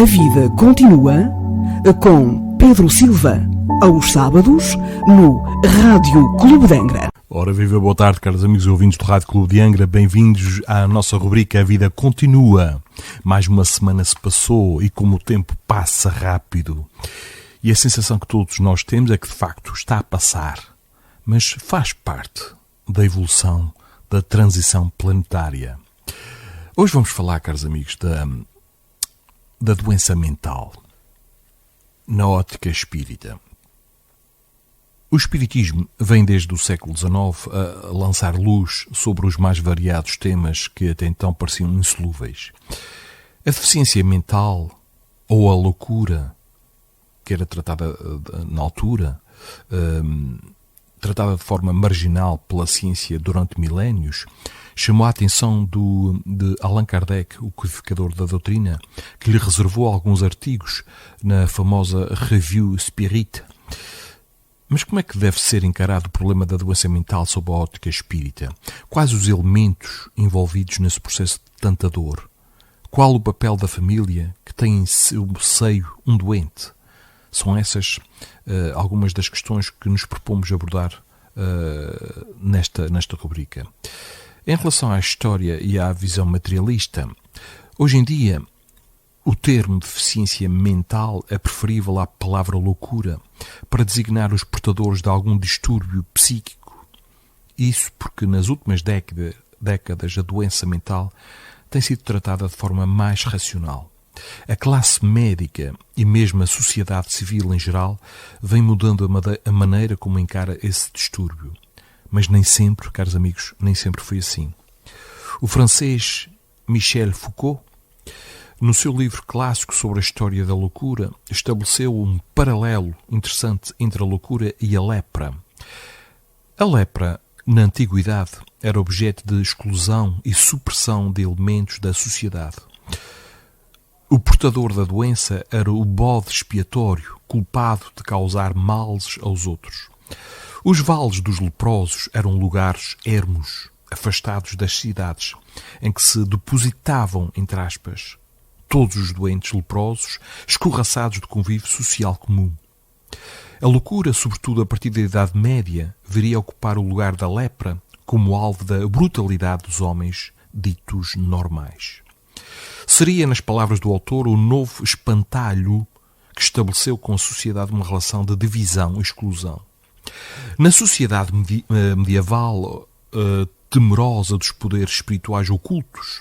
A vida continua com Pedro Silva, aos sábados, no Rádio Clube de Angra. Ora, viva, boa tarde, caros amigos e ouvintes do Rádio Clube de Angra. Bem-vindos à nossa rubrica A Vida Continua. Mais uma semana se passou e como o tempo passa rápido. E a sensação que todos nós temos é que, de facto, está a passar. Mas faz parte da evolução, da transição planetária. Hoje vamos falar, caros amigos, da doença mental, na ótica espírita. O espiritismo vem desde o século XIX a lançar luz sobre os mais variados temas que até então pareciam insolúveis. A deficiência mental ou a loucura, que era tratada na altura, tratada de forma marginal pela ciência durante milénios, chamou a atenção de Allan Kardec, o codificador da doutrina, que lhe reservou alguns artigos na famosa Revue Spirit. Mas como é que deve ser encarado o problema da doença mental sob a ótica espírita? Quais os elementos envolvidos nesse processo de tanta dor? Qual o papel da família que tem em seu seio um doente? São essas algumas das questões que nos propomos abordar nesta rubrica. Em relação à história e à visão materialista, hoje em dia o termo deficiência mental é preferível à palavra loucura para designar os portadores de algum distúrbio psíquico. Isso porque nas últimas décadas a doença mental tem sido tratada de forma mais racional. A classe médica e mesmo a sociedade civil em geral vem mudando a maneira como encara esse distúrbio. Mas nem sempre, caros amigos, nem sempre foi assim. O francês Michel Foucault, no seu livro clássico sobre a história da loucura, estabeleceu um paralelo interessante entre a loucura e a lepra. A lepra, na antiguidade, era objeto de exclusão e supressão de elementos da sociedade. O portador da doença era o bode expiatório, culpado de causar males aos outros. Os vales dos leprosos eram lugares ermos, afastados das cidades, em que se depositavam, entre aspas, todos os doentes leprosos, escorraçados de convívio social comum. A loucura, sobretudo a partir da Idade Média, viria a ocupar o lugar da lepra como alvo da brutalidade dos homens ditos normais. Seria, nas palavras do autor, o novo espantalho que estabeleceu com a sociedade uma relação de divisão e exclusão. Na sociedade medieval, temerosa dos poderes espirituais ocultos,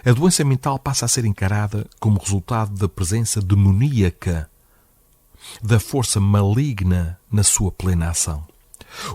a doença mental passa a ser encarada como resultado da presença demoníaca, da força maligna na sua plena ação.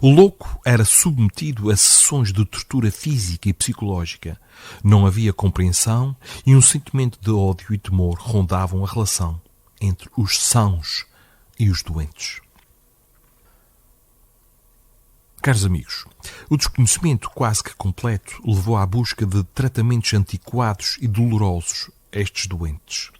O louco era submetido a sessões de tortura física e psicológica. Não havia compreensão e um sentimento de ódio e temor rondavam a relação entre os sãos e os doentes. Caros amigos, o desconhecimento quase que completo levou à busca de tratamentos antiquados e dolorosos a estes doentes.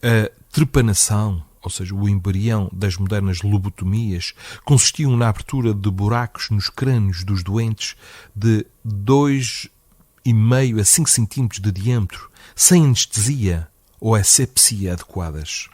A trepanação, ou seja, o embrião das modernas lobotomias, consistiam na abertura de buracos nos crânios dos doentes de 2,5 a 5 centímetros de diâmetro, sem anestesia ou asepsia adequadas.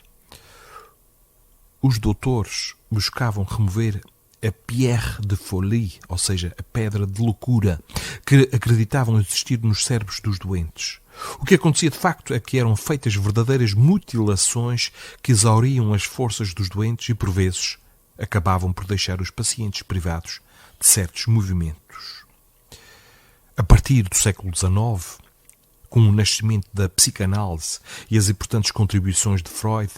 Os doutores buscavam remover a pierre de folie, ou seja, a pedra de loucura, que acreditavam existir nos cérebros dos doentes. O que acontecia de facto é que eram feitas verdadeiras mutilações que exauriam as forças dos doentes e, por vezes, acabavam por deixar os pacientes privados de certos movimentos. A partir do século XIX, com o nascimento da psicanálise e as importantes contribuições de Freud,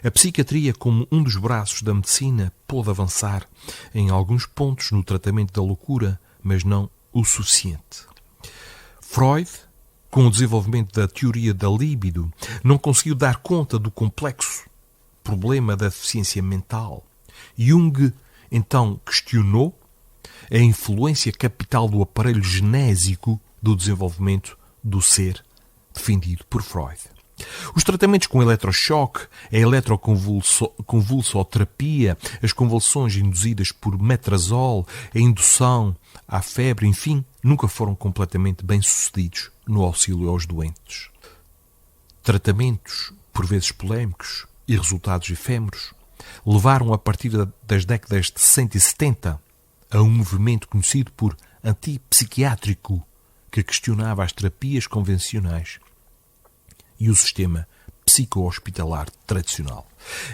a psiquiatria, como um dos braços da medicina, pôde avançar em alguns pontos no tratamento da loucura, mas não o suficiente. Freud, com o desenvolvimento da teoria da libido, não conseguiu dar conta do complexo problema da deficiência mental. Jung, então, questionou a influência capital do aparelho genésico do desenvolvimento do ser, defendido por Freud. Os tratamentos com eletrochoque, a eletroconvulsoterapia, as convulsões induzidas por metrazol, a indução à febre, enfim, nunca foram completamente bem-sucedidos no auxílio aos doentes. Tratamentos, por vezes polémicos, e resultados efêmeros, levaram a partir das décadas de 170 a um movimento conhecido por antipsiquiátrico, que questionava as terapias convencionais e o sistema psico-hospitalar tradicional.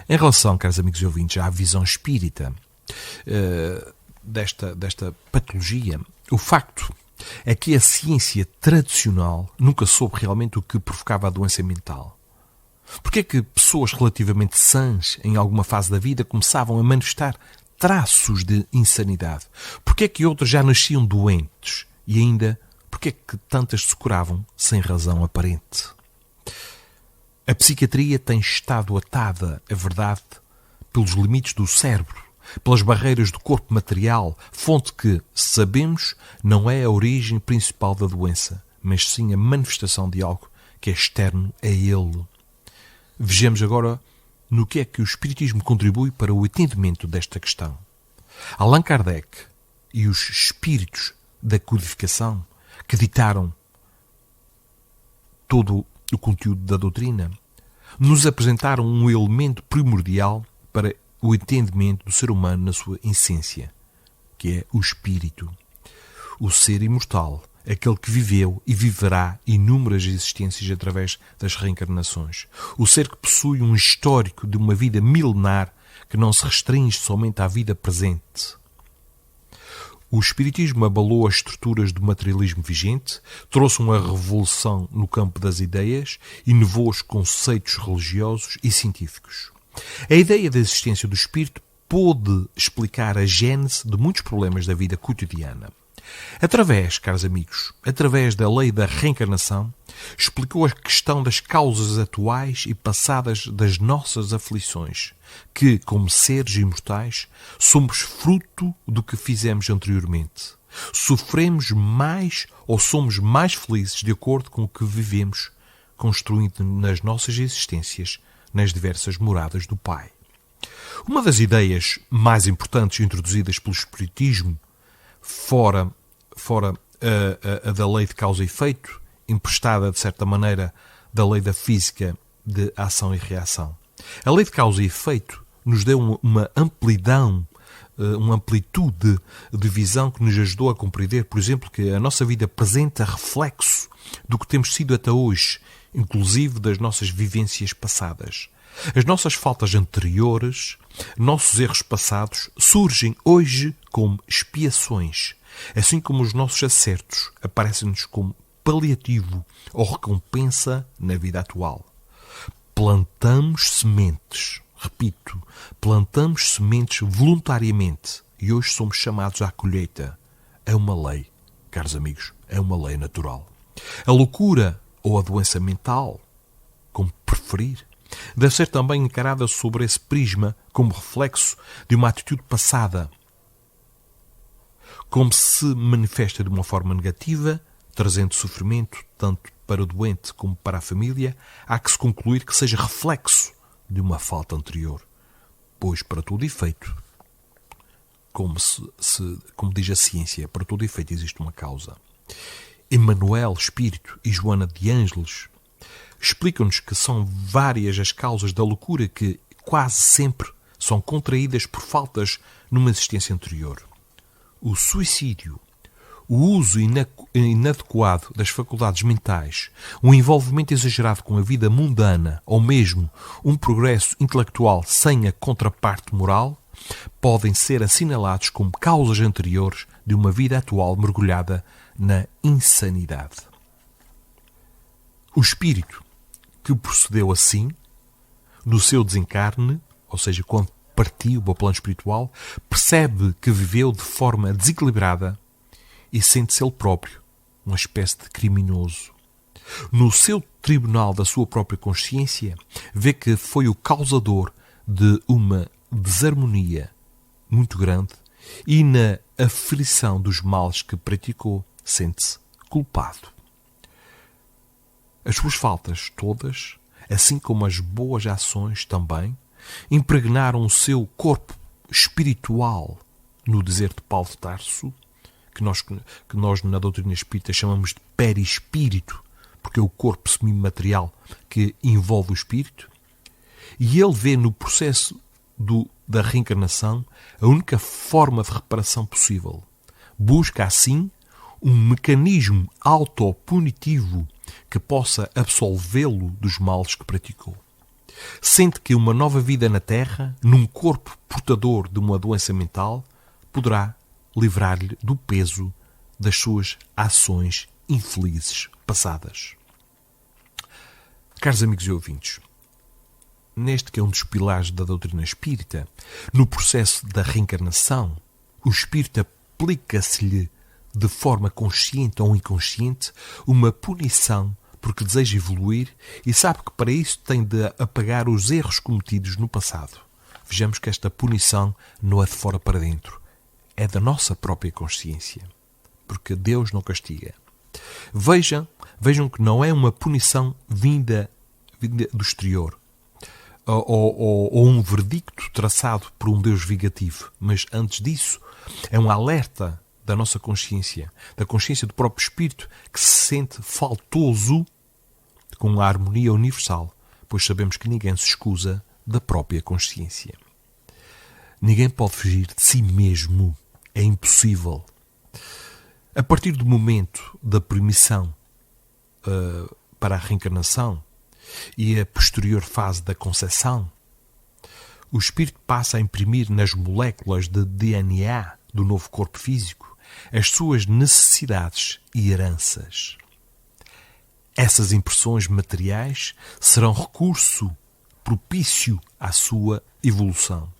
Em relação, caros amigos e ouvintes, à visão espírita desta patologia, o facto é que a ciência tradicional nunca soube realmente o que provocava a doença mental. Porque é que pessoas relativamente sãs em alguma fase da vida começavam a manifestar traços de insanidade? Porque é que outras já nasciam doentes? E ainda, porque é que tantas se curavam sem razão aparente? A psiquiatria tem estado atada, é verdade, pelos limites do cérebro, pelas barreiras do corpo material, fonte que, sabemos, não é a origem principal da doença, mas sim a manifestação de algo que é externo a ele. Vejamos agora no que é que o Espiritismo contribui para o entendimento desta questão. Allan Kardec e os espíritos da codificação que ditaram todo o conteúdo da doutrina nos apresentaram um elemento primordial para o entendimento do ser humano na sua essência, que é o espírito, o ser imortal, aquele que viveu e viverá inúmeras existências através das reencarnações, o ser que possui um histórico de uma vida milenar que não se restringe somente à vida presente. O Espiritismo abalou as estruturas do materialismo vigente, trouxe uma revolução no campo das ideias, inovou os conceitos religiosos e científicos. A ideia da existência do espírito pôde explicar a gênese de muitos problemas da vida cotidiana. Caros amigos, através da lei da reencarnação, explicou a questão das causas atuais e passadas das nossas aflições, que, como seres imortais, somos fruto do que fizemos anteriormente. Sofremos mais ou somos mais felizes de acordo com o que vivemos, construindo nas nossas existências nas diversas moradas do Pai. Uma das ideias mais importantes introduzidas pelo Espiritismo, fora a da lei de causa e efeito, emprestada, de certa maneira, da lei da física de ação e reação. A lei de causa e efeito nos deu uma amplidão, uma amplitude de visão que nos ajudou a compreender, por exemplo, que a nossa vida presente é reflexo do que temos sido até hoje, inclusive das nossas vivências passadas. As nossas faltas anteriores, nossos erros passados, surgem hoje como expiações, assim como os nossos acertos aparecem-nos como paliativo ou recompensa na vida atual. Plantamos sementes, repito, plantamos sementes voluntariamente e hoje somos chamados à colheita. É uma lei, caros amigos, é uma lei natural. A loucura ou a doença mental, como preferir, deve ser também encarada sobre esse prisma como reflexo de uma atitude passada. Como se manifesta de uma forma negativa, trazendo sofrimento tanto para o doente como para a família, há que se concluir que seja reflexo de uma falta anterior. Pois, para todo efeito, como diz a ciência, para todo efeito existe uma causa. Emmanuel Espírito e Joana de Ângeles explicam-nos que são várias as causas da loucura que quase sempre são contraídas por faltas numa existência anterior. O suicídio, o uso inadequado das faculdades mentais, o envolvimento exagerado com a vida mundana ou mesmo um progresso intelectual sem a contraparte moral podem ser assinalados como causas anteriores de uma vida atual mergulhada na insanidade. O espírito que procedeu assim, no seu desencarne, ou seja, quando partiu para o plano espiritual, percebe que viveu de forma desequilibrada e sente-se ele próprio uma espécie de criminoso. No seu tribunal da sua própria consciência, vê que foi o causador de uma desarmonia muito grande e na aflição dos males que praticou, sente-se culpado. As suas faltas todas, assim como as boas ações também, impregnaram o seu corpo espiritual, no dizer de Paulo de Tarso, que nós na doutrina espírita chamamos de perispírito, porque é o corpo semimaterial que envolve o espírito, e ele vê no processo da reencarnação a única forma de reparação possível. Busca, assim, um mecanismo autopunitivo que possa absolvê-lo dos males que praticou. Sente que uma nova vida na Terra, num corpo portador de uma doença mental, poderá livrar-lhe do peso das suas ações infelizes passadas. Caros amigos e ouvintes, neste que é um dos pilares da doutrina espírita, no processo da reencarnação, o espírito aplica-se-lhe de forma consciente ou inconsciente uma punição porque deseja evoluir e sabe que para isso tem de apagar os erros cometidos no passado. Vejamos que esta punição não é de fora para dentro, é da nossa própria consciência, porque Deus não castiga. Vejam que não é uma punição vinda do exterior, ou um verdicto traçado por um Deus vingativo, mas antes disso é um alerta da nossa consciência, da consciência do próprio espírito que se sente faltoso com a harmonia universal, pois sabemos que ninguém se escusa da própria consciência. Ninguém pode fugir de si mesmo, é impossível. A partir do momento da permissão para a reencarnação e a posterior fase da concepção, o espírito passa a imprimir nas moléculas de DNA do novo corpo físico as suas necessidades e heranças. Essas impressões materiais serão recurso propício à sua evolução.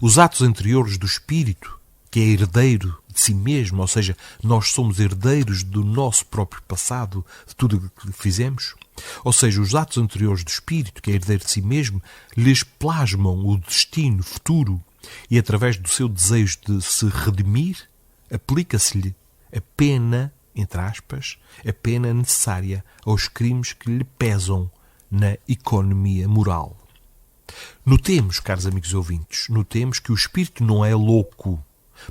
Os atos anteriores do espírito, que é herdeiro de si mesmo, ou seja, nós somos herdeiros do nosso próprio passado, de tudo o que fizemos, ou seja, os atos anteriores do espírito, que é herdeiro de si mesmo, lhes plasmam o destino futuro e, através do seu desejo de se redimir, aplica-se-lhe a pena, entre aspas, a pena necessária aos crimes que lhe pesam na economia moral. Notemos, caros amigos ouvintes, notemos que o espírito não é louco,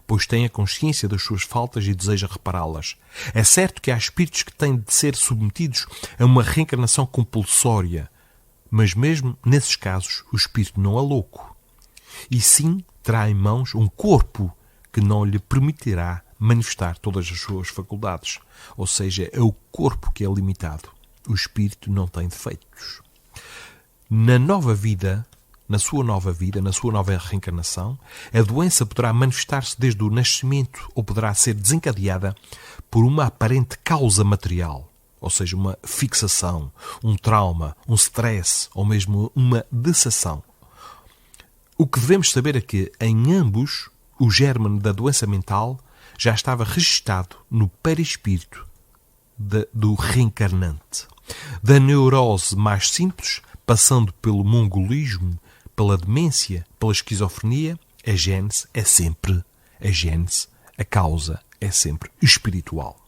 pois tem a consciência das suas faltas e deseja repará-las. É certo que há espíritos que têm de ser submetidos a uma reencarnação compulsória, mas mesmo nesses casos o espírito não é louco. E sim terá em mãos um corpo que não lhe permitirá manifestar todas as suas faculdades. Ou seja, é o corpo que é limitado. O espírito não tem defeitos. Na nova vida, na sua nova reencarnação, a doença poderá manifestar-se desde o nascimento ou poderá ser desencadeada por uma aparente causa material, ou seja, uma fixação, um trauma, um stress ou mesmo uma dessação. O que devemos saber é que, em ambos, o gérmen da doença mental já estava registado no perispírito do reencarnante. Da neurose mais simples, passando pelo mongolismo, pela demência, pela esquizofrenia, a gênese é sempre a gênese, a causa é sempre espiritual.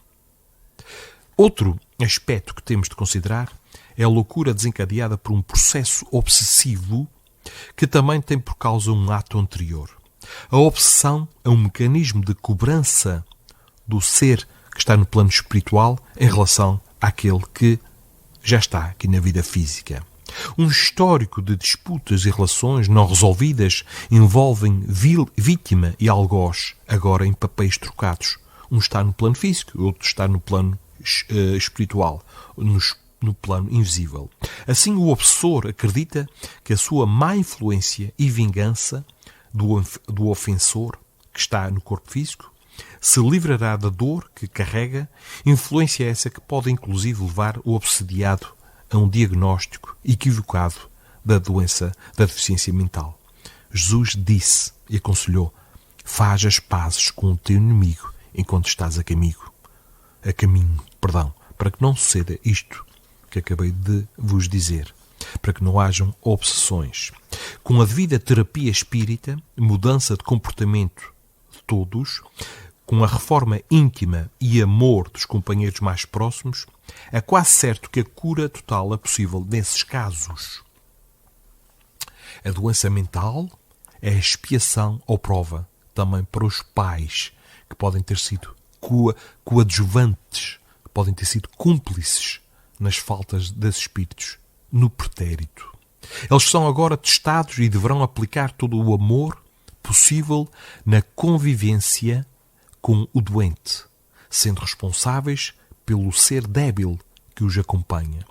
Outro aspecto que temos de considerar é a loucura desencadeada por um processo obsessivo que também tem por causa um ato anterior. A obsessão é um mecanismo de cobrança do ser que está no plano espiritual em relação àquele que já está aqui na vida física. Um histórico de disputas e relações não resolvidas envolvem vítima e algoz, agora em papéis trocados. Um está no plano físico, o outro está no plano espiritual, no plano invisível. Assim, o obsessor acredita que a sua má influência e vingança do ofensor, que está no corpo físico, se livrará da dor que carrega, influência essa que pode inclusive levar o obsediado a um diagnóstico equivocado da doença da deficiência mental. Jesus disse e aconselhou: faz as pazes com o teu inimigo enquanto estás a caminho, para que não suceda isto que acabei de vos dizer, para que não hajam obsessões. Com a devida terapia espírita, mudança de comportamento de todos, com a reforma íntima e amor dos companheiros mais próximos, é quase certo que a cura total é possível nesses casos. A doença mental é a expiação ou prova também para os pais, que podem ter sido coadjuvantes, podem ter sido cúmplices nas faltas desses espíritos, no pretérito. Eles são agora testados e deverão aplicar todo o amor possível na convivência com o doente, sendo responsáveis pelo ser débil que os acompanha.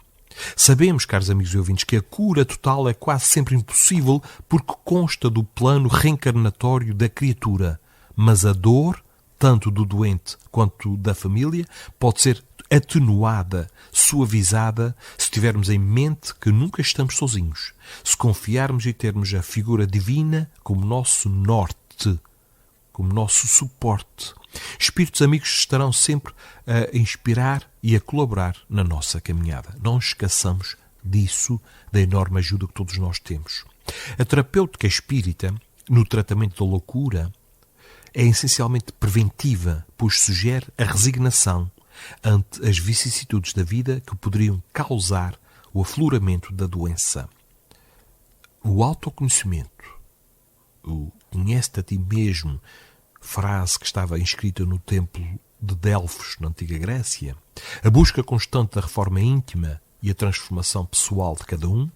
Sabemos, caros amigos e ouvintes, que a cura total é quase sempre impossível porque consta do plano reencarnatório da criatura, mas a dor, tanto do doente quanto da família, pode ser atenuada, suavizada, se tivermos em mente que nunca estamos sozinhos, se confiarmos e termos a figura divina como nosso norte, como nosso suporte. Espíritos amigos estarão sempre a inspirar e a colaborar na nossa caminhada. Não esqueçamos disso, da enorme ajuda que todos nós temos. A terapêutica espírita, no tratamento da loucura, é essencialmente preventiva, pois sugere a resignação ante as vicissitudes da vida que poderiam causar o afloramento da doença. O autoconhecimento, o conhece-te a ti mesmo, frase que estava inscrita no templo de Delfos, na antiga Grécia, a busca constante da reforma íntima e a transformação pessoal de cada um,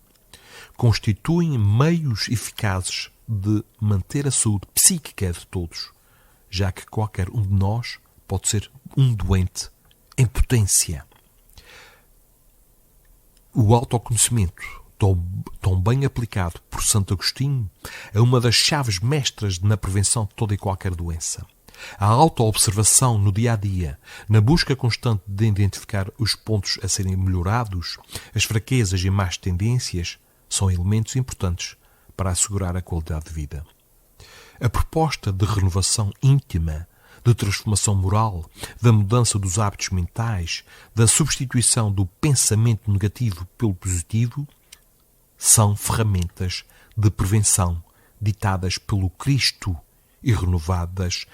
constituem meios eficazes de manter a saúde psíquica de todos, já que qualquer um de nós pode ser um doente em potência. O autoconhecimento, tão bem aplicado por Santo Agostinho, é uma das chaves mestras na prevenção de toda e qualquer doença. A autoobservação no dia-a-dia, na busca constante de identificar os pontos a serem melhorados, as fraquezas e más tendências, são elementos importantes para assegurar a qualidade de vida. A proposta de renovação íntima, de transformação moral, da mudança dos hábitos mentais, da substituição do pensamento negativo pelo positivo, são ferramentas de prevenção ditadas pelo Cristo e renovados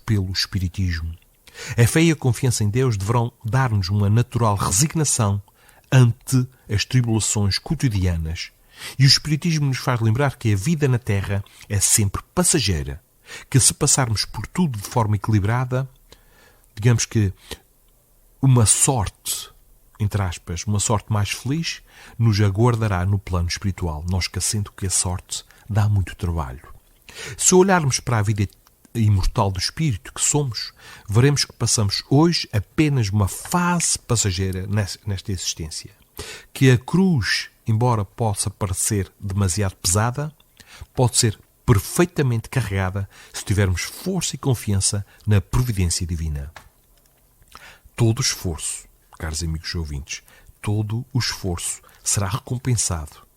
pelo Espiritismo. A fé e a confiança em Deus deverão dar-nos uma natural resignação ante as tribulações cotidianas. E o Espiritismo nos faz lembrar que a vida na Terra é sempre passageira, que se passarmos por tudo de forma equilibrada, digamos que uma sorte, entre aspas, uma sorte mais feliz, nos aguardará no plano espiritual, não esquecendo que a sorte dá muito trabalho. Se olharmos para a vida imortal do espírito que somos, veremos que passamos hoje apenas uma fase passageira nesta existência. Que a cruz, embora possa parecer demasiado pesada, pode ser perfeitamente carregada se tivermos força e confiança na providência divina. Todo esforço, caros amigos e ouvintes, todo o esforço será recompensado.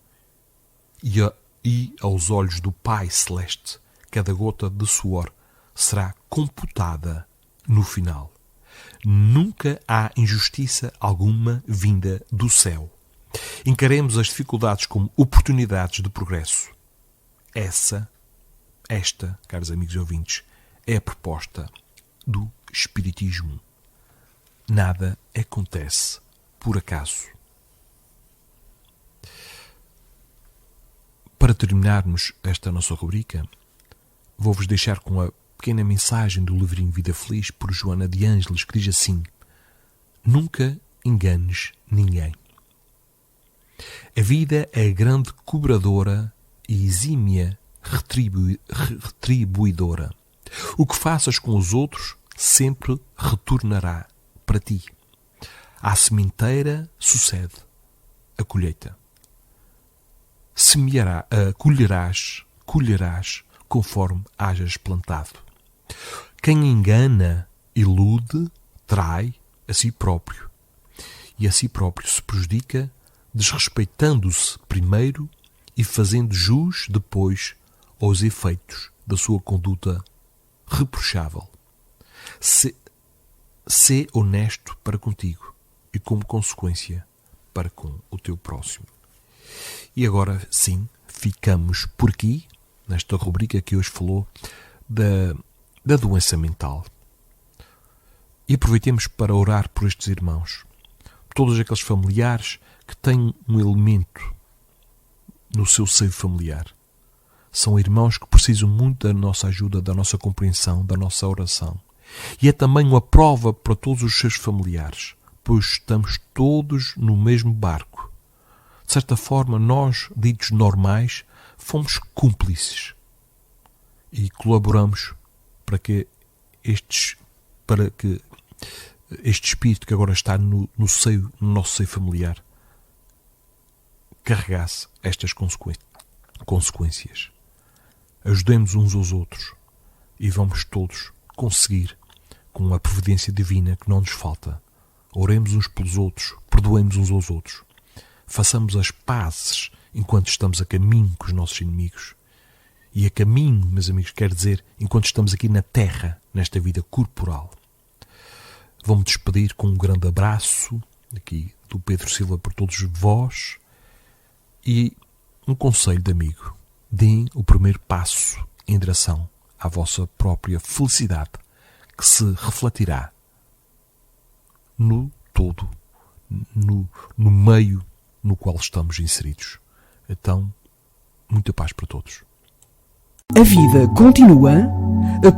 E aos olhos do Pai Celeste, cada gota de suor será computada no final. Nunca há injustiça alguma vinda do céu. Encaremos as dificuldades como oportunidades de progresso. Esta, caros amigos e ouvintes, é a proposta do Espiritismo. Nada acontece por acaso. Para terminarmos esta nossa rubrica, vou-vos deixar com a pequena mensagem do livrinho Vida Feliz por Joana de Ângeles, que diz assim: nunca enganes ninguém. A vida é grande cobradora e exímia retribuidora. O que faças com os outros sempre retornará para ti. À sementeira sucede a colheita. Colherás conforme hajas plantado. Quem engana, ilude, trai a si próprio. E a si próprio se prejudica, desrespeitando-se primeiro e fazendo jus depois aos efeitos da sua conduta reprochável. Sê honesto para contigo e, como consequência, para com o teu próximo. E agora, sim, ficamos por aqui, nesta rubrica que hoje falou da doença mental. E aproveitemos para orar por estes irmãos, por todos aqueles familiares que têm um elemento no seu seio familiar. São irmãos que precisam muito da nossa ajuda, da nossa compreensão, da nossa oração. E é também uma prova para todos os seus familiares, pois estamos todos no mesmo barco. De certa forma, nós, ditos normais, fomos cúmplices e colaboramos para que este espírito que agora está no nosso seio familiar, carregasse estas consequências. Ajudemos uns aos outros e vamos todos conseguir, com a providência divina que não nos falta. Oremos uns pelos outros, perdoemos uns aos outros. Façamos as pazes enquanto estamos a caminho com os nossos inimigos. E a caminho, meus amigos, quer dizer, enquanto estamos aqui na terra, nesta vida corporal. Vou-me despedir com um grande abraço aqui do Pedro Silva por todos vós e um conselho de amigo. Deem o primeiro passo em direção à vossa própria felicidade, que se refletirá no todo, no meio no qual estamos inseridos. Então, muita paz para todos. A vida continua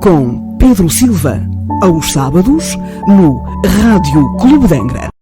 com Pedro Silva, aos sábados, no Rádio Clube de Angra.